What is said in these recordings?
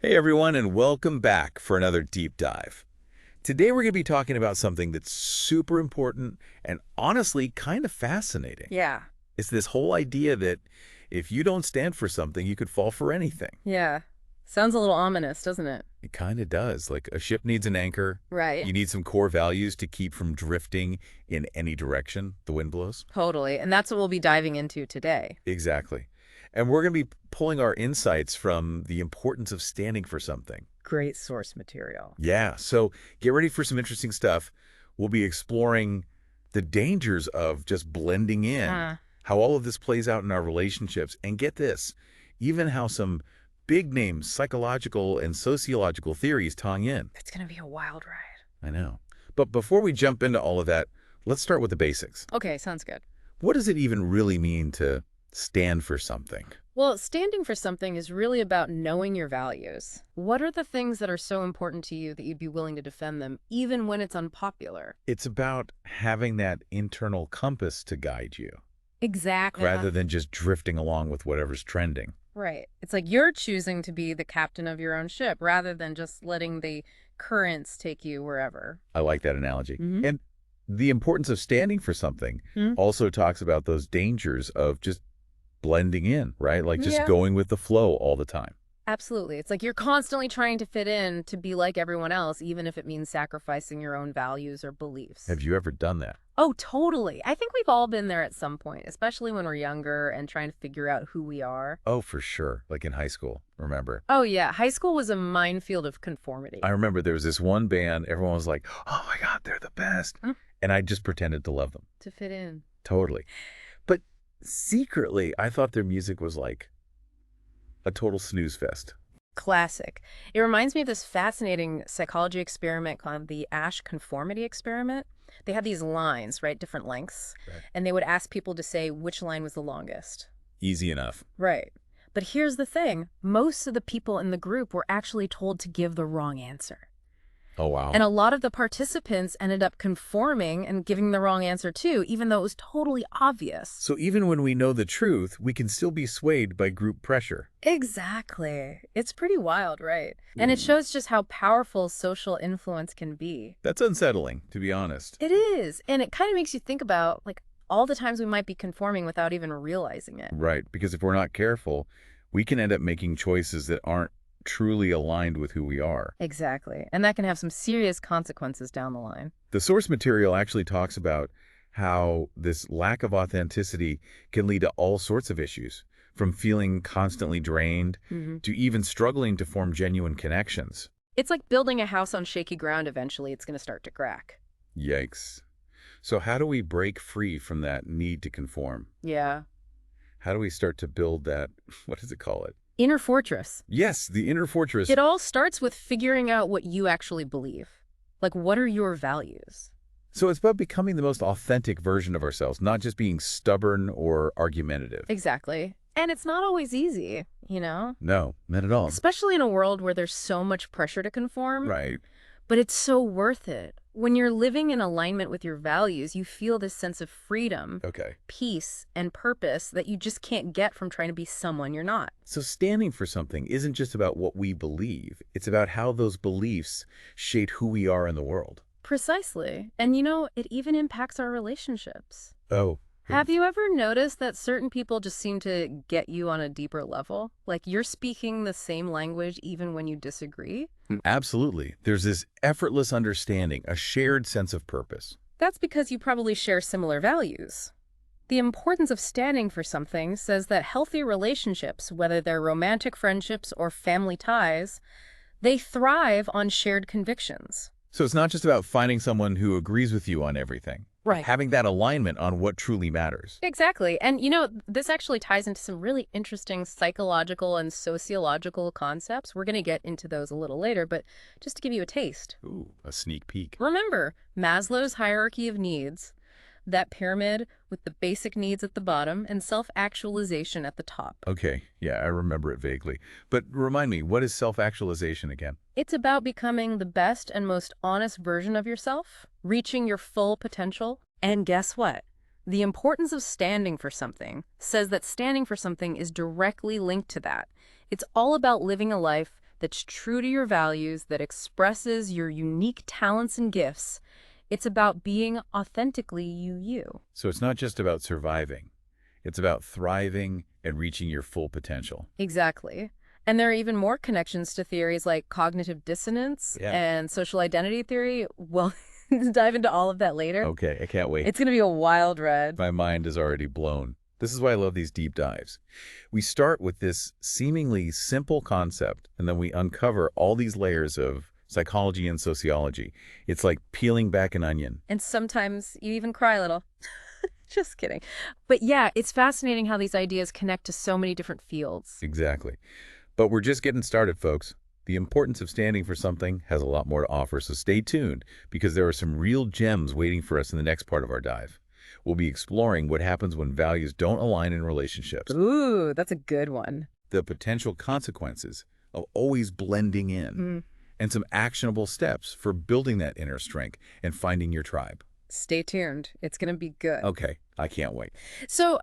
Hey everyone, and welcome back for another deep dive. Today we're going to be talking about something that's super important and honestly kind of fascinating. Yeah. It's this whole idea that if you don't stand for something, you could fall for anything. Yeah. Sounds a little ominous, doesn't it? It kind of does. Like a ship needs an anchor. Right. You need some core values to keep from drifting in any direction the wind blows. Totally. And that's what we'll be diving into today. Exactly. And we're going to be pulling our insights from the importance of standing for something. Great source material. Yeah, so get ready for some interesting stuff. We'll be exploring the dangers of just blending in, Uh, how all of this plays out in our relationships, and get this, even how some big name psychological and sociological theories tongue in. it's going to be a wild ride. I know. But before we jump into all of that, let's start with the basics. Okay, sounds good. What does it even really mean to stand for something? Well, standing for something is really about knowing your values. What are the things that are so important to you that you'd be willing to defend them, even when it's unpopular? It's about having that internal compass to guide you, Exactly. rather than just drifting along with whatever's trending. Right. It's like you're choosing to be the captain of your own ship rather than just letting the currents take you wherever. I like that analogy. Mhm. And the importance of standing for something Hmm? also talks about those dangers of just blending in, right? Like just Yeah. going with the flow all the time. Absolutely. It's like you're constantly trying to fit in to be like everyone else, even if it means sacrificing your own values or beliefs. Have you ever done that? Oh, totally. I think we've all been there at some point, especially when we're younger and trying to figure out who we are. Oh, for sure. Like in high school, remember? Oh, yeah. High school was a minefield of conformity. I remember there was this one band, everyone was like, oh my God, they're the best. Huh? And I just pretended to love them. To fit in. Totally. But secretly, I thought their music was like a total snooze fest. Classic. It reminds me of this fascinating psychology experiment called the Asch conformity experiment. They had these lines, right, different lengths, Right. and they would ask people to say which line was the longest. Easy enough. Right. But here's the thing. Most of the people in the group were actually told to give the wrong answer. Oh, wow. And a lot of the participants ended up conforming and giving the wrong answer too, even though it was totally obvious. So even when we know the truth, we can still be swayed by group pressure. Exactly. It's pretty wild, right? And it shows just how powerful social influence can be. That's unsettling, to be honest. It is. And it kind of makes you think about, like, all the times we might be conforming without even realizing it. Right, because if we're not careful, we can end up making choices that aren't truly aligned with who we are. Exactly. And that can have some serious consequences down the line. The source material actually talks about how this lack of authenticity can lead to all sorts of issues, from feeling constantly drained to even struggling to form genuine connections. It's like building a house on shaky ground. Eventually, it's going to start to crack. Yikes. So how do we break free from that need to conform? Yeah. How do we start to build that, what does it call it? Inner fortress. Yes, the inner fortress. It all starts with figuring out what you actually believe. Like, what are your values? So it's about becoming the most authentic version of ourselves, not just being stubborn or argumentative. Exactly. And it's not always easy, you know? No, not at all. Especially in a world where there's so much pressure to conform. Right. But it's so worth it. When you're living in alignment with your values, you feel this sense of freedom, Okay. peace, and purpose that you just can't get from trying to be someone you're not. So standing for something isn't just about what we believe. It's about how those beliefs shape who we are in the world. Precisely. And you know, it even impacts our relationships. Oh. Have you ever noticed that certain people just seem to get you on a deeper level? Like you're speaking the same language even when you disagree? Absolutely. There's this effortless understanding, a shared sense of purpose. That's because you probably share similar values. The importance of standing for something says that healthy relationships, whether they're romantic friendships or family ties, they thrive on shared convictions. So it's not just about finding someone who agrees with you on everything. Right. Having that alignment on what truly matters. Exactly. And, you know, this actually ties into some really interesting psychological and sociological concepts. We're going to get into those a little later, but just to give you a taste. Ooh, a sneak peek. Remember, Maslow's hierarchy of needs, that pyramid with the basic needs at the bottom and self-actualization at the top. Okay, yeah, I remember it vaguely. But remind me, what is self-actualization again? It's about becoming the best and most honest version of yourself, reaching your full potential. And guess what? The importance of standing for something says that standing for something is directly linked to that. It's all about living a life that's true to your values, that expresses your unique talents and gifts. It's about being authentically you. So it's not just about surviving. It's about thriving and reaching your full potential. Exactly. And there are even more connections to theories like cognitive dissonance Yeah. and social identity theory. Well, let's dive into all of that later. Okay, I can't wait. It's going to be a wild ride. My mind is already blown. This is why I love these deep dives. We start with this seemingly simple concept, and then we uncover all these layers of psychology and sociology. It's like peeling back an onion. And sometimes you even cry a little. Just kidding. But yeah, it's fascinating how these ideas connect to so many different fields. Exactly. But we're just getting started, folks. The importance of standing for something has a lot more to offer, so stay tuned because there are some real gems waiting for us in the next part of our dive. We'll be exploring what happens when values don't align in relationships, Ooh, that's a good one. the potential consequences of always blending in, and some actionable steps for building that inner strength and finding your tribe. Stay tuned. It's going to be good. Okay, I can't wait. So,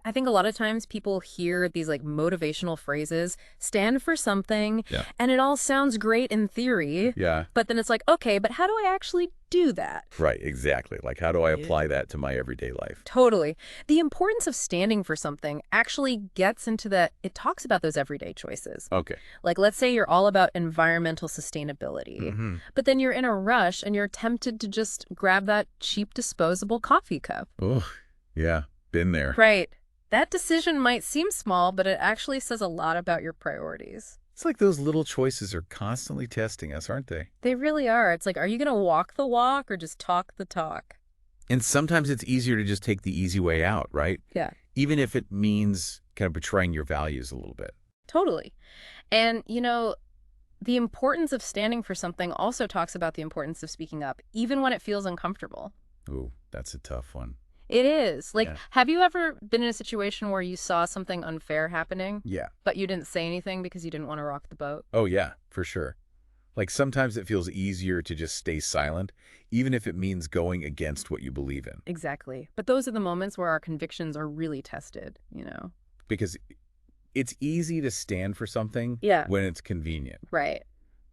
I think a lot of times people hear these like motivational phrases, stand for something, Yeah. and it all sounds great in theory. Yeah, But then it's like, okay, but how do I actually do that? right, exactly. Like, how do I apply that to my everyday life? Totally. The importance of standing for something actually gets into that. It talks about those everyday choices. Okay. Like, let's say you're all about environmental sustainability, but then you're in a rush and you're tempted to just grab that cheap disposable coffee cup. Oh, yeah, been there. Right. That decision might seem small, but it actually says a lot about your priorities. It's like those little choices are constantly testing us, aren't they? They really are. It's like, are you going to walk the walk or just talk the talk? And sometimes it's easier to just take the easy way out, right? Yeah, Even if it means kind of betraying your values a little bit. totally. And, the importance of standing for something also talks about the importance of speaking up, even when it feels uncomfortable. Ooh, that's a tough one. It is. Like, Yeah. have you ever been in a situation where you saw something unfair happening, Yeah. but you didn't say anything because you didn't want to rock the boat? Oh, yeah, for sure. Like sometimes it feels easier to just stay silent, even if it means going against what you believe in. Exactly. But those are the moments where our convictions are really tested. Because it's easy to stand for something Yeah. when it's convenient. Right.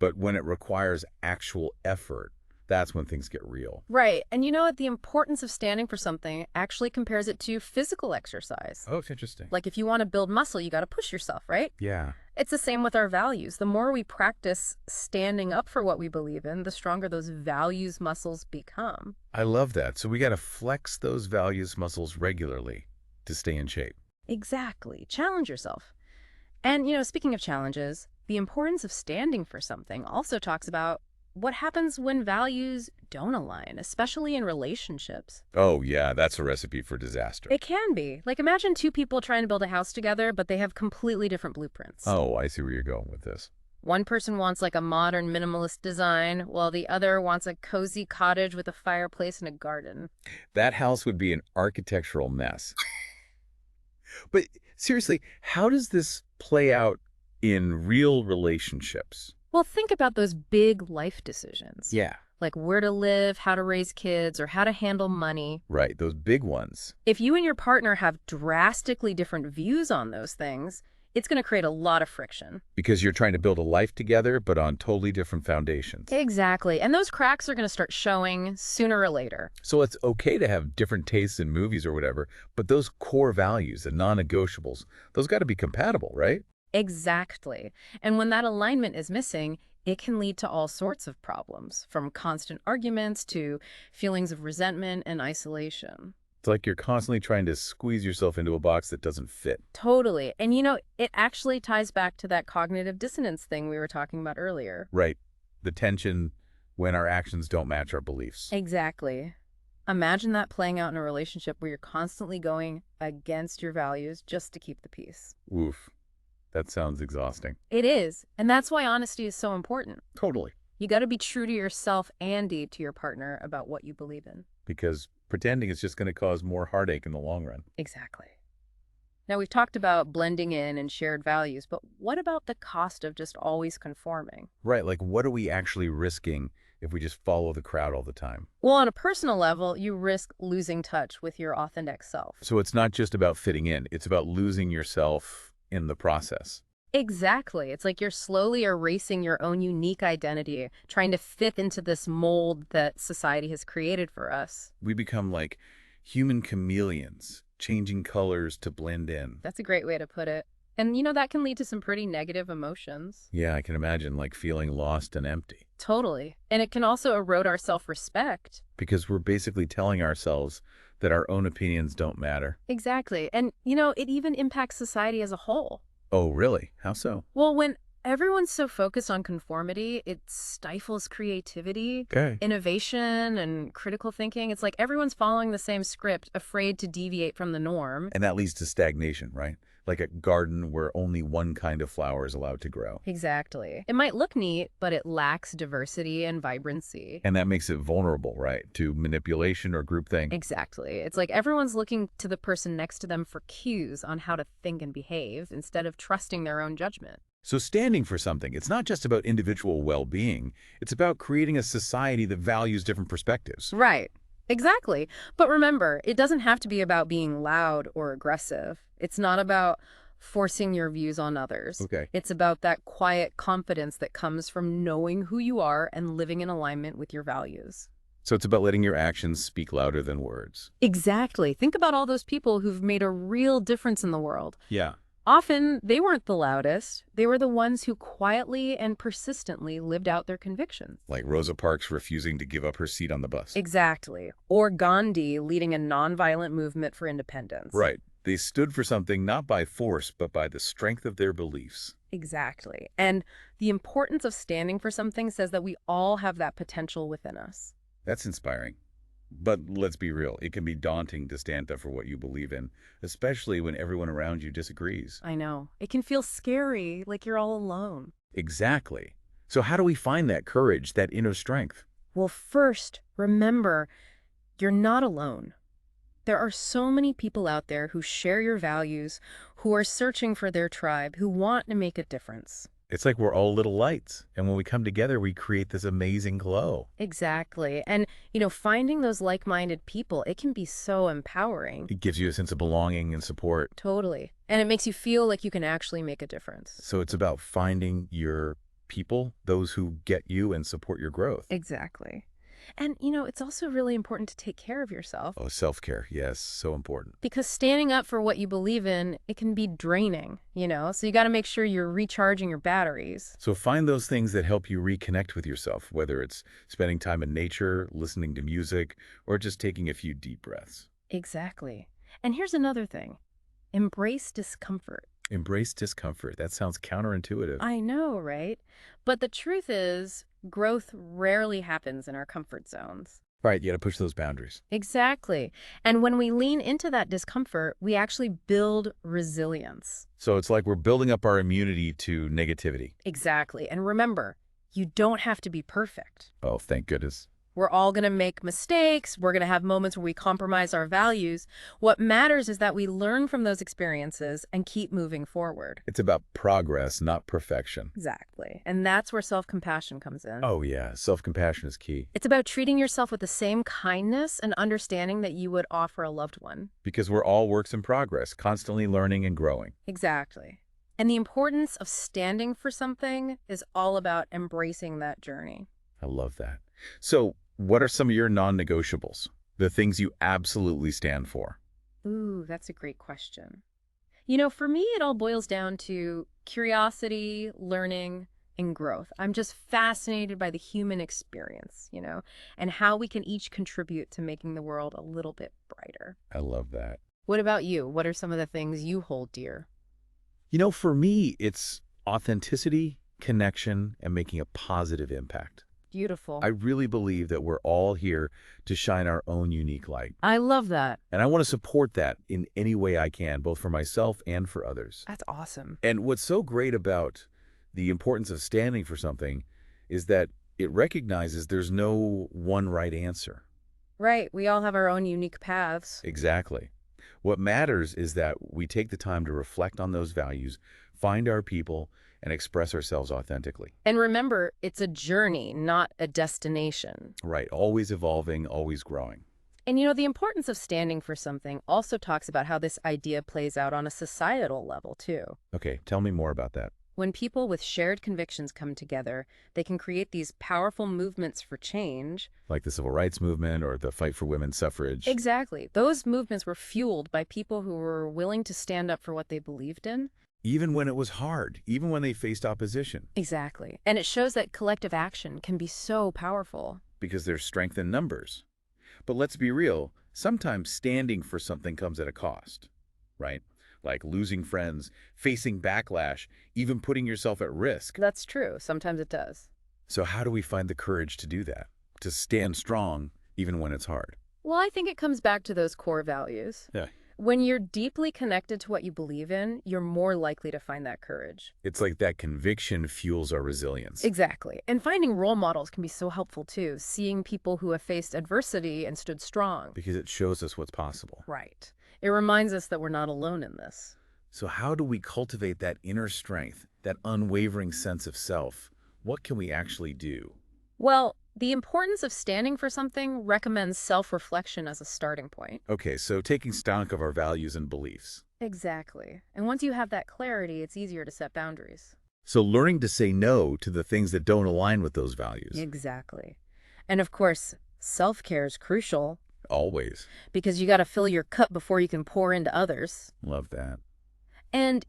But when it requires actual effort, that's when things get real. Right. And you know what? The importance of standing for something actually compares it to physical exercise. Oh, it's interesting. Like if you want to build muscle, you got to push yourself, right? Yeah. It's the same with our values. The more we practice standing up for what we believe in, the stronger those values muscles become. I love that. So we got to flex those values muscles regularly to stay in shape. Exactly. Challenge yourself. And, speaking of challenges, the importance of standing for something also talks about what happens when values don't align, especially in relationships. Oh, yeah, that's a recipe for disaster. It can be. Like imagine two people trying to build a house together, but they have completely different blueprints. Oh, I see where you're going with this. One person wants like a modern minimalist design, while the other wants a cozy cottage with a fireplace and a garden. That house would be an architectural mess. But seriously, how does this play out in real relationships? Well, think about those big life decisions. Yeah. Like where to live, how to raise kids, or how to handle money. Right, those big ones. If you and your partner have drastically different views on those things, it's going to create a lot of friction. Because you're trying to build a life together, but on totally different foundations. Exactly. And those cracks are going to start showing sooner or later. So it's okay to have different tastes in movies or whatever, but those core values, the non-negotiables, those got to be compatible, right? Exactly. And when that alignment is missing, it can lead to all sorts of problems, from constant arguments to feelings of resentment and isolation. It's like you're constantly trying to squeeze yourself into a box that doesn't fit. Totally. And it actually ties back to that cognitive dissonance thing we were talking about earlier. Right. The tension when our actions don't match our beliefs. Exactly. Imagine that playing out in a relationship where you're constantly going against your values just to keep the peace. Oof. That sounds exhausting. It is. And that's why honesty is so important. Totally. You got to be true to yourself and to your partner about what you believe in. Because pretending is just going to cause more heartache in the long run. Exactly. Now, we've talked about blending in and shared values, but what about the cost of just always conforming? Right. Like, what are we actually risking if we just follow the crowd all the time? Well, on a personal level, you risk losing touch with your authentic self. So it's not just about fitting in. It's about losing yourself in the process. Exactly. It's like you're slowly erasing your own unique identity, trying to fit into this mold that society has created for us. We become like human chameleons, changing colors to blend in. That's a great way to put it. And that can lead to some pretty negative emotions. Yeah, I can imagine like feeling lost and empty Totally. And it can also erode our self-respect. because we're basically telling ourselves that our own opinions don't matter. Exactly. And, it even impacts society as a whole. Oh, really? How so? Well, when everyone's so focused on conformity, it stifles creativity, Okay. innovation, and critical thinking. It's like everyone's following the same script, afraid to deviate from the norm. And that leads to stagnation, right? Like a garden where only one kind of flower is allowed to grow. Exactly. It might look neat, but it lacks diversity and vibrancy. And that makes it vulnerable, right, to manipulation or groupthink. Exactly. It's like everyone's looking to the person next to them for cues on how to think and behave instead of trusting their own judgment. So standing for something, it's not just about individual well-being. It's about creating a society that values different perspectives. Right. Exactly. But remember, it doesn't have to be about being loud or aggressive. It's not about forcing your views on others. Okay. It's about that quiet confidence that comes from knowing who you are and living in alignment with your values. So it's about letting your actions speak louder than words. Exactly. Think about all those people who've made a real difference in the world. Yeah. Often, they weren't the loudest. They were the ones who quietly and persistently lived out their convictions. Like Rosa Parks refusing to give up her seat on the bus. Exactly. Or Gandhi leading a nonviolent movement for independence. Right. They stood for something not by force, but by the strength of their beliefs. Exactly. And the importance of standing for something says that we all have that potential within us. That's inspiring. But let's be real, it can be daunting to stand up for what you believe in, especially when everyone around you disagrees. I know. It can feel scary, like you're all alone. Exactly. So how do we find that courage, that inner strength? Well, first, remember, you're not alone. There are so many people out there who share your values, who are searching for their tribe, who want to make a difference. It's like we're all little lights, and when we come together, we create this amazing glow. Exactly. And, finding those like-minded people, it can be so empowering. It gives you a sense of belonging and support. Totally. And it makes you feel like you can actually make a difference. So it's about finding your people, those who get you and support your growth. Exactly. And, it's also really important to take care of yourself. Oh, self-care. Yes, so important. Because standing up for what you believe in, it can be draining, So you got to make sure you're recharging your batteries. So find those things that help you reconnect with yourself, whether it's spending time in nature, listening to music, or just taking a few deep breaths. Exactly. And here's another thing. Embrace discomfort. Embrace discomfort. That sounds counterintuitive. I know, right? But the truth is, growth rarely happens in our comfort zones. Right, you got to push those boundaries. Exactly. And when we lean into that discomfort, we actually build resilience. So it's like we're building up our immunity to negativity. Exactly. And remember, you don't have to be perfect. Oh, thank goodness. We're all going to make mistakes. We're going to have moments where we compromise our values. What matters is that we learn from those experiences and keep moving forward. It's about progress, not perfection. Exactly. And that's where self-compassion comes in. Oh, yeah. Self-compassion is key. It's about treating yourself with the same kindness and understanding that you would offer a loved one. Because we're all works in progress, constantly learning and growing. Exactly. And the importance of standing for something is all about embracing that journey. I love that. So, what are some of your non-negotiables? The things you absolutely stand for? Ooh, that's a great question. For me, it all boils down to curiosity, learning, and growth. I'm just fascinated by the human experience, and how we can each contribute to making the world a little bit brighter. I love that. What about you? What are some of the things you hold dear? For me, it's authenticity, connection, and making a positive impact. Beautiful. I really believe that we're all here to shine our own unique light. I love that. And I want to support that in any way I can, both for myself and for others. That's awesome. And what's so great about the importance of standing for something is that it recognizes there's no one right answer. Right. We all have our own unique paths. Exactly. What matters is that we take the time to reflect on those values, find our people, and express ourselves authentically. And remember, it's a journey, not a destination. Right. Always evolving, always growing. And the importance of standing for something also talks about how this idea plays out on a societal level, too. Okay, tell me more about that. When people with shared convictions come together, they can create these powerful movements for change. Like the civil rights movement or the fight for women's suffrage. Exactly. Those movements were fueled by people who were willing to stand up for what they believed in. Even when it was hard, even when they faced opposition. Exactly. And it shows that collective action can be so powerful. Because there's strength in numbers. But let's be real, sometimes standing for something comes at a cost, right? Like losing friends, facing backlash, even putting yourself at risk. That's true. Sometimes it does. So how do we find the courage to do that? To stand strong, even when it's hard? Well, I think it comes back to those core values. Yeah. When you're deeply connected to what you believe in, you're more likely to find that courage. It's like that conviction fuels our resilience. Exactly. And finding role models can be so helpful too, seeing people who have faced adversity and stood strong. Because it shows us what's possible. Right. It reminds us that we're not alone in this. So how do we cultivate that inner strength, that unwavering sense of self? What can we actually do? Well, the importance of standing for something recommends self-reflection as a starting point. Okay, so taking stock of our values and beliefs. Exactly. And once you have that clarity, it's easier to set boundaries. So learning to say no to the things that don't align with those values. Exactly. And of course, self-care is crucial Always. because you got to fill your cup before you can pour into others. Love that. And,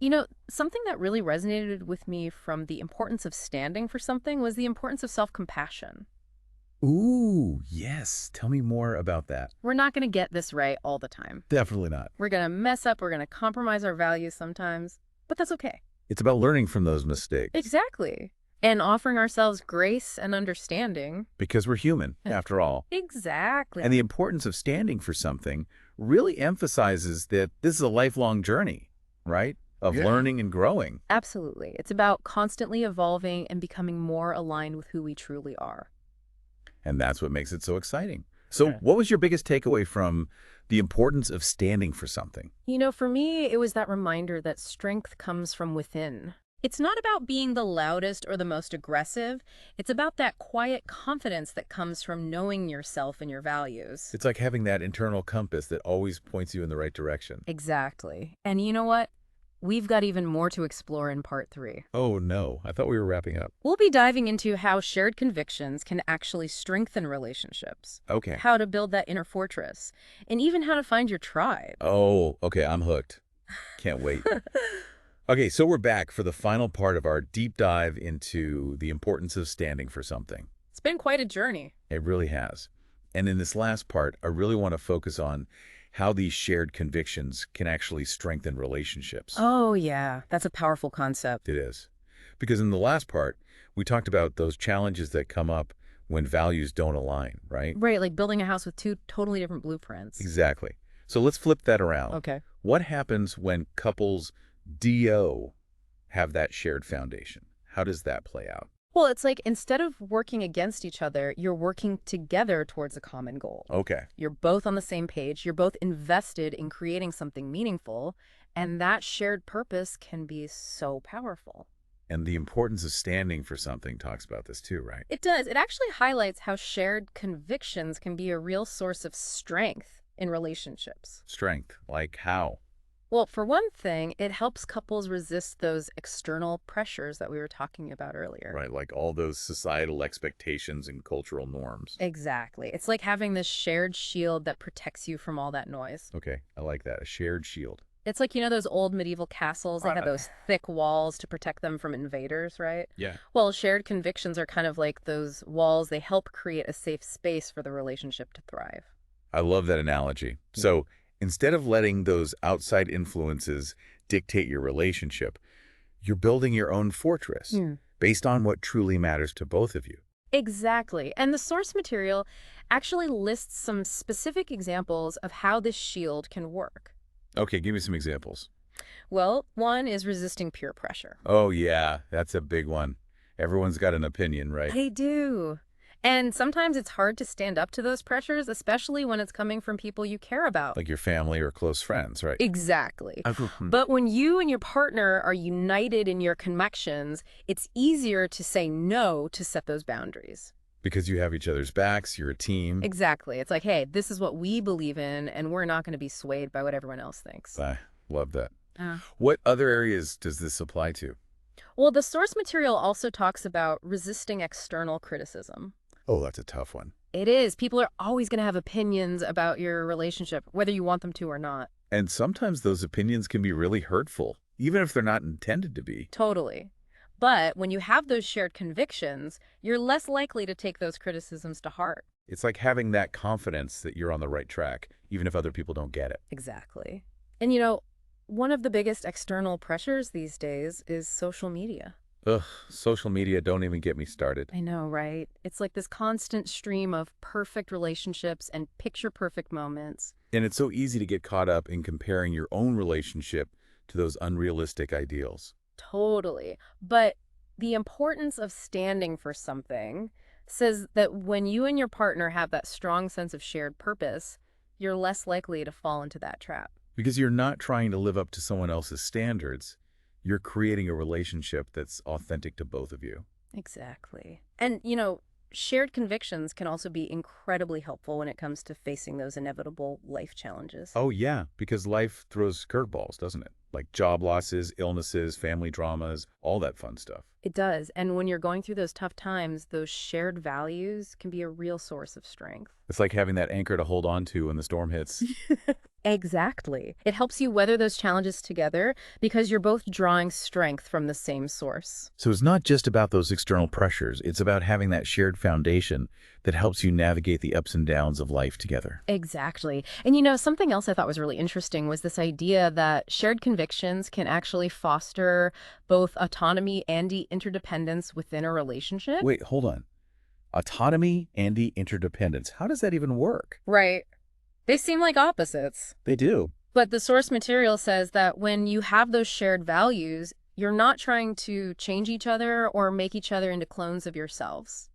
something that really resonated with me from the importance of standing for something was the importance of self-compassion. Ooh, yes. Tell me more about that. We're not going to get this right all the time. Definitely not. We're going to mess up. We're going to compromise our values sometimes. But that's okay. It's about learning from those mistakes. Exactly. And offering ourselves grace and understanding. Because we're human, after all. Exactly. And the importance of standing for something really emphasizes that this is a lifelong journey, right? Of learning and growing. Absolutely. It's about constantly evolving and becoming more aligned with who we truly are. And that's what makes it so exciting. So what was your biggest takeaway from the importance of standing for something? For me, it was that reminder that strength comes from within. It's not about being the loudest or the most aggressive. It's about that quiet confidence that comes from knowing yourself and your values. It's like having that internal compass that always points you in the right direction. Exactly. And you know what? We've got even more to explore in part 3. Oh, no. I thought we were wrapping up. We'll be diving into how shared convictions can actually strengthen relationships. Okay. How to build that inner fortress, and even how to find your tribe. Oh, okay. I'm hooked. Can't wait. Okay, so we're back for the final part of our deep dive into the importance of standing for something. It's been quite a journey. It really has. And in this last part, I really want to focus on how these shared convictions can actually strengthen relationships. Oh, yeah. That's a powerful concept. It is. Because in the last part, we talked about those challenges that come up when values don't align, right? Right, like building a house with 2 totally different blueprints. Exactly. So let's flip that around. Okay. What happens when couples DO have that shared foundation? How does that play out? Well, it's like instead of working against each other, you're working together towards a common goal. Okay. You're both on the same page. You're both invested in creating something meaningful. And that shared purpose can be so powerful. And the importance of standing for something talks about this too, right? It does. It actually highlights how shared convictions can be a real source of strength in relationships. Strength, like how? Well, for one thing, it helps couples resist those external pressures that we were talking about earlier. Right, like all those societal expectations and cultural norms. Exactly. It's like having this shared shield that protects you from all that noise. Okay, I like that. A shared shield. It's like, those old medieval castles, they have those thick walls to protect them from invaders, right? Yeah. Well, shared convictions are kind of like those walls. They help create a safe space for the relationship to thrive. I love that analogy. So instead of letting those outside influences dictate your relationship, you're building your own fortress based on what truly matters to both of you. Exactly. And the source material actually lists some specific examples of how this shield can work. Okay, give me some examples. Well, one is resisting peer pressure. Oh, yeah, that's a big one. Everyone's got an opinion, right? They do. And sometimes it's hard to stand up to those pressures, especially when it's coming from people you care about. Like your family or close friends, right? Exactly. But when you and your partner are united in your convictions, it's easier to say no to set those boundaries. Because you have each other's backs, you're a team. Exactly. It's like, hey, this is what we believe in, and we're not going to be swayed by what everyone else thinks. I love that. What other areas does this apply to? Well, the source material also talks about resisting external criticism. Oh, that's a tough one. It is. People are always going to have opinions about your relationship, whether you want them to or not. And sometimes those opinions can be really hurtful, even if they're not intended to be. Totally. But when you have those shared convictions, you're less likely to take those criticisms to heart. It's like having that confidence that you're on the right track, even if other people don't get it. Exactly. And one of the biggest external pressures these days is social media. Ugh, social media, don't even get me started. I know, right? It's like this constant stream of perfect relationships and picture-perfect moments. And it's so easy to get caught up in comparing your own relationship to those unrealistic ideals. Totally. But the importance of standing for something says that when you and your partner have that strong sense of shared purpose, you're less likely to fall into that trap. Because you're not trying to live up to someone else's standards. You're creating a relationship that's authentic to both of you. Exactly. And, shared convictions can also be incredibly helpful when it comes to facing those inevitable life challenges. Oh, yeah, because life throws curveballs, doesn't it? Like job losses, illnesses, family dramas, all that fun stuff. It does. And when you're going through those tough times, those shared values can be a real source of strength. It's like having that anchor to hold on to when the storm hits. Exactly. It helps you weather those challenges together because you're both drawing strength from the same source. So it's not just about those external pressures. It's about having that shared foundation that helps you navigate the ups and downs of life together. Exactly. And something else I thought was really interesting was this idea that shared convictions can actually foster both autonomy and interdependence within a relationship. Wait, hold on. Autonomy and the interdependence. How does that even work? Right. They seem like opposites. They do. But the source material says that when you have those shared values, you're not trying to change each other or make each other into clones of yourselves.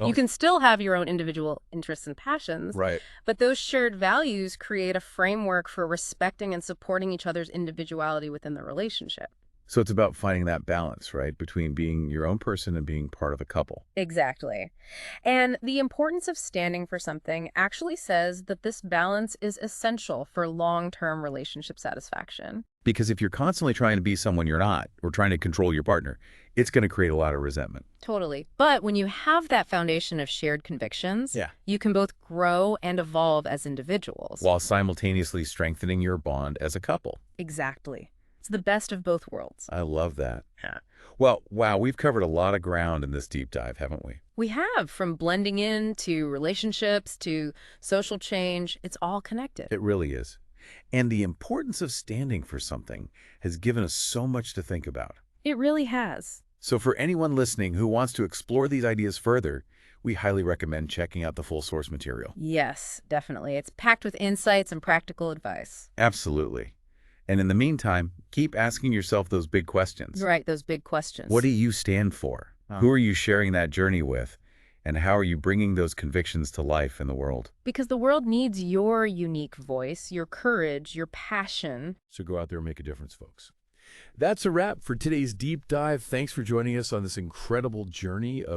Oh. You can still have your own individual interests and passions, Right. but those shared values create a framework for respecting and supporting each other's individuality within the relationship. So it's about finding that balance, right, between being your own person and being part of a couple. Exactly. And the importance of standing for something actually says that this balance is essential for long-term relationship satisfaction. Because if you're constantly trying to be someone you're not, or trying to control your partner, it's going to create a lot of resentment. Totally. But when you have that foundation of shared convictions, you can both grow and evolve as individuals. While simultaneously strengthening your bond as a couple. Exactly. It's the best of both worlds. I love that. Yeah. Well, wow, we've covered a lot of ground in this deep dive, haven't we? We have, from blending in to relationships to social change. It's all connected. It really is. And the importance of standing for something has given us so much to think about. It really has. So for anyone listening who wants to explore these ideas further, we highly recommend checking out the full source material. Yes, definitely. It's packed with insights and practical advice. Absolutely. And in the meantime, keep asking yourself those big questions. Right, those big questions. What do you stand for? Who are you sharing that journey with? And how are you bringing those convictions to life in the world? Because the world needs your unique voice, your courage, your passion. So go out there and make a difference, folks. That's a wrap for today's deep dive. Thanks for joining us on this incredible journey of